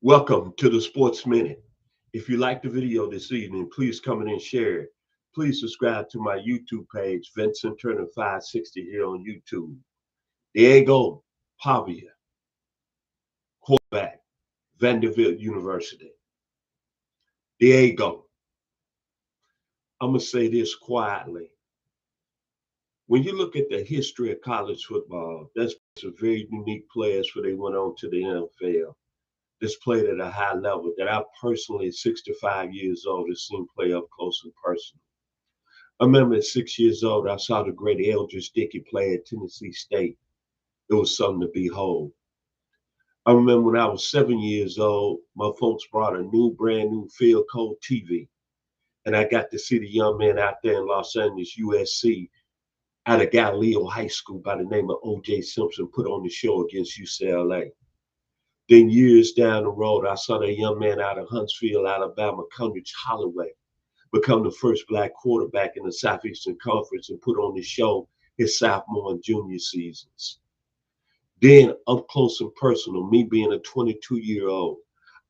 Welcome to the Sports Minute. If you like the video this evening, please come in and share it. Please subscribe to my YouTube page, Vincent Turner 560 here on YouTube. Diego Pavia, quarterback, Vanderbilt University. Diego, I'm going to say this quietly. When you look at the history of college football, that's some very unique players before they went on to the NFL. That's played at a high level that I personally, at 65 years old, have seen play up close and personal. I remember at 6 years old, I saw the great Eldridge Dickey play at Tennessee State. It was something to behold. I remember when I was 7 years old, my folks brought a brand new field called TV. And I got to see the young man out there in Los Angeles, USC, out of Galileo High School by the name of O.J. Simpson put on the show against UCLA. Then years down the road, I saw that young man out of Huntsville, Alabama, Condrich Holloway, become the first black quarterback in the Southeastern Conference and put on the show his sophomore and junior seasons. Then, up close and personal, me being a 22-year-old,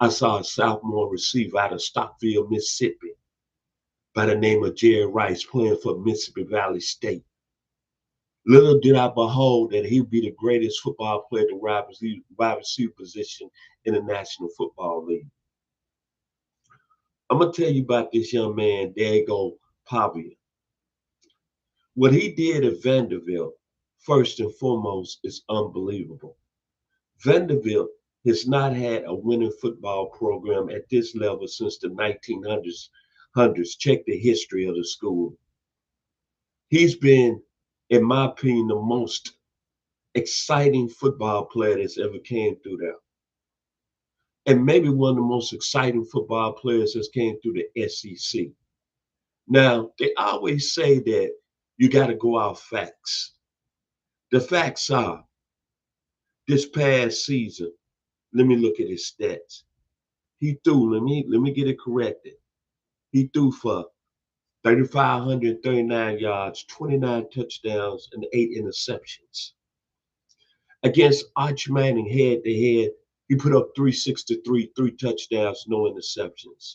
I saw a sophomore receiver out of Stockville, Mississippi, by the name of Jerry Rice playing for Mississippi Valley State. Little did I behold that he'd be the greatest football player at the wide receiver position in the National Football League. I'm going to tell you about this young man, Diego Pavia. What he did at Vanderbilt, first and foremost, is unbelievable. Vanderbilt has not had a winning football program at this level since the 1900s. Check the history of the school. He's been, in my opinion, the most exciting football player that's ever came through there. And maybe one of the most exciting football players that's came through the SEC. Now, they always say that you got to go off facts. The facts are, this past season, let me look at his stats. He threw, let me get it corrected. He threw for 3,539 yards, 29 touchdowns, and 8 interceptions. Against Arch Manning head-to-head, he put up 363, 3 touchdowns, no interceptions.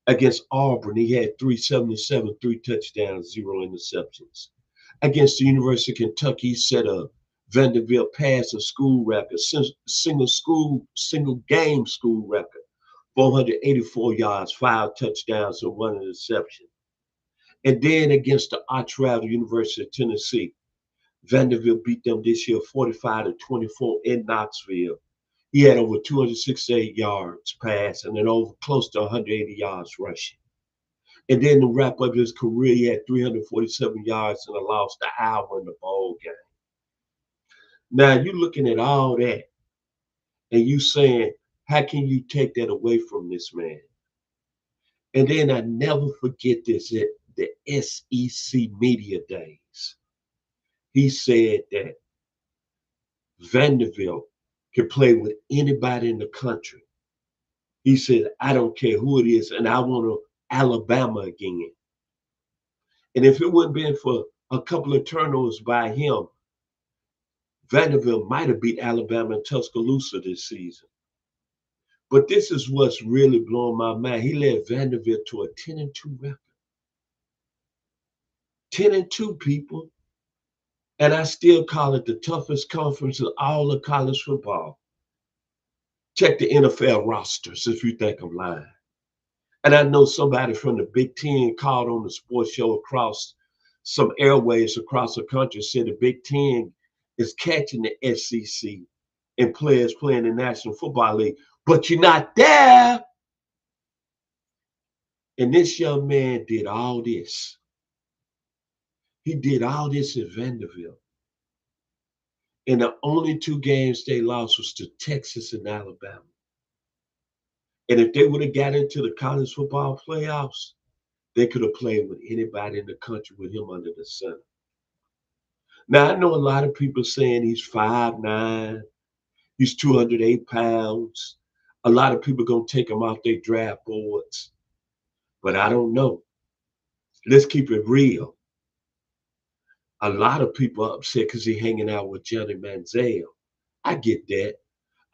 Against Auburn, he had 377, 3 touchdowns, 0 interceptions. Against the University of Kentucky, he set a Vanderbilt passing school record, single game school record, 484 yards, 5 touchdowns, and 1 interception. And then against the arch rival University of Tennessee, Vanderbilt beat them this year 45-24 in Knoxville. He had over 268 yards passing and over close to 180 yards rushing. And then to wrap up his career, he had 347 yards and a loss to Iowa in the bowl game. Now you're looking at all that and you saying, how can you take that away from this man? And then I never forget this at the SEC media days. He said that Vanderbilt can play with anybody in the country. He said, I don't care who it is, and I want Alabama again. And if it wouldn't been for a couple of turnovers by him, Vanderbilt might have beat Alabama in Tuscaloosa this season. But this is what's really blowing my mind. He led Vanderbilt to a 10-2 record. 10-2, people. And I still call it the toughest conference in all of college football. Check the NFL rosters if you think I'm lying. And I know somebody from the Big Ten called on the sports show across some airways across the country, said the Big Ten is catching the SEC and players playing the National Football League, but you're not there. And this young man did all this. He did all this at Vanderbilt. And the only 2 games they lost was to Texas and Alabama. And if they would have got into the college football playoffs, they could have played with anybody in the country with him under the sun. Now, I know a lot of people saying he's 5'9", he's 208 pounds. A lot of people going to take him off their draft boards. But I don't know. Let's keep it real. A lot of people are upset because he's hanging out with Johnny Manziel. I get that.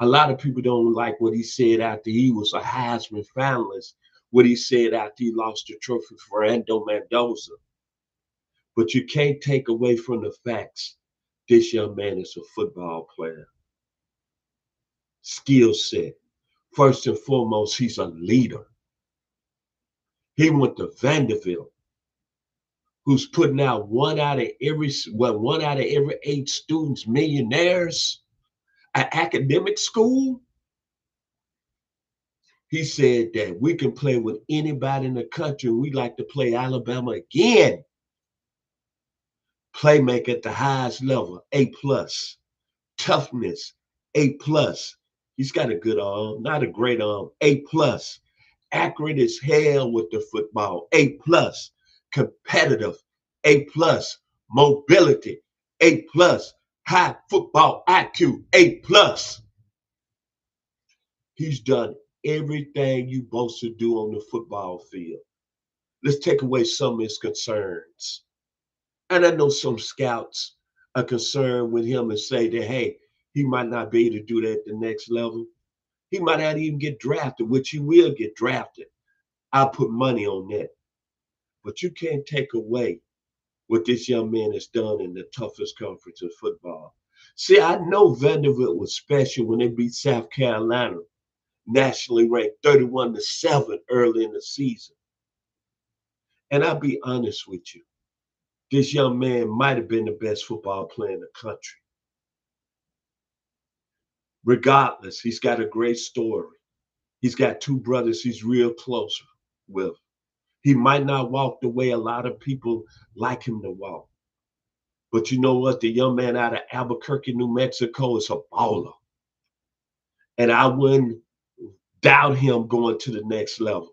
A lot of people don't like what he said after he was a Heisman finalist, what he said after he lost the trophy for Fernando Mendoza. But you can't take away from the facts. This young man is a football player. Skill set. First and foremost, he's a leader. He went to Vanderbilt, who's putting out one out of every 8 students millionaires, an academic school. He said that we can play with anybody in the country. We'd like to play Alabama again. Playmaker at the highest level, A+. Toughness, A+. He's got a good arm, not a great arm, A+. Accurate as hell with the football, A+. Competitive, A+. Mobility, A+. High football IQ, A+. He's done everything you're supposed to do on the football field. Let's take away some of his concerns. And I know some scouts are concerned with him and say that, hey, he might not be able to do that at the next level. He might not even get drafted, which he will get drafted. I'll put money on that. But you can't take away what this young man has done in the toughest conference of football. See, I know Vanderbilt was special when they beat South Carolina, nationally ranked 31-7 early in the season. And I'll be honest with you, this young man might have been the best football player in the country. Regardless, he's got a great story. He's got 2 brothers he's real close with. He might not walk the way a lot of people like him to walk. But you know what? The young man out of Albuquerque, New Mexico is a baller. And I wouldn't doubt him going to the next level.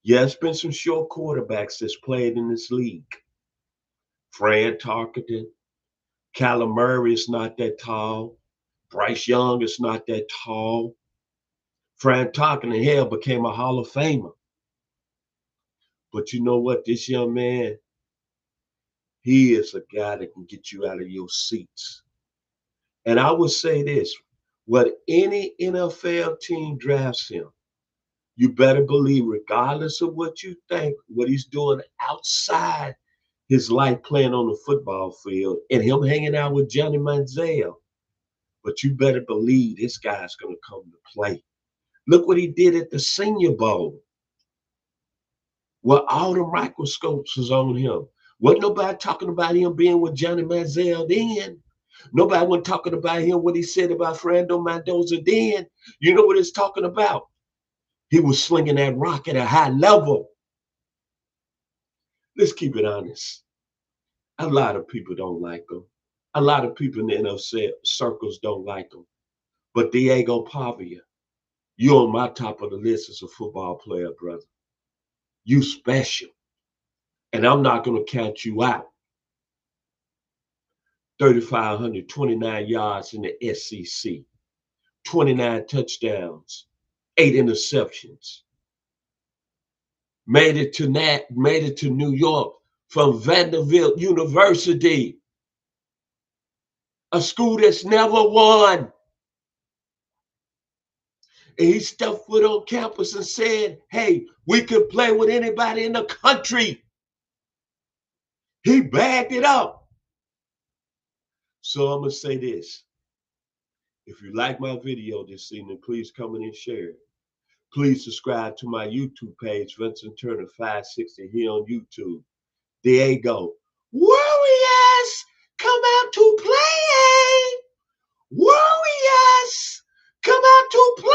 Yeah, it's been some short quarterbacks that's played in this league. Fran Tarkenton, Kyler Murray is not that tall. Bryce Young is not that tall. Fran Tarkenton, hell, became a Hall of Famer. But you know what? This young man, he is a guy that can get you out of your seats. And I would say this, what any NFL team drafts him, you better believe, regardless of what you think, what he's doing outside his life playing on the football field and him hanging out with Johnny Manziel. But you better believe this guy's going to come to play. Look what he did at the Senior Bowl, where all the microscopes was on him. Wasn't nobody talking about him being with Johnny Manziel then. Nobody wasn't talking about him, what he said about Fernando Mendoza then. You know what it's talking about? He was slinging that rock at a high level. Let's keep it honest. A lot of people don't like him. A lot of people in the NFL circles don't like him. But Diego Pavia, you're on my top of the list as a football player, brother. You special. And I'm not going to count you out. 3,529 yards in the SEC, 29 touchdowns, 8 interceptions. Made it to New York from Vanderbilt University, a school that's never won. And he stepped foot on campus and said, hey, we could play with anybody in the country. He bagged it up. So I'm going to say this. If you like my video this evening, please come in and share it. Please subscribe to my YouTube page, Vincent Turner 560 here on YouTube. There you go. Warriors, come out to play. Warriors, come out to play.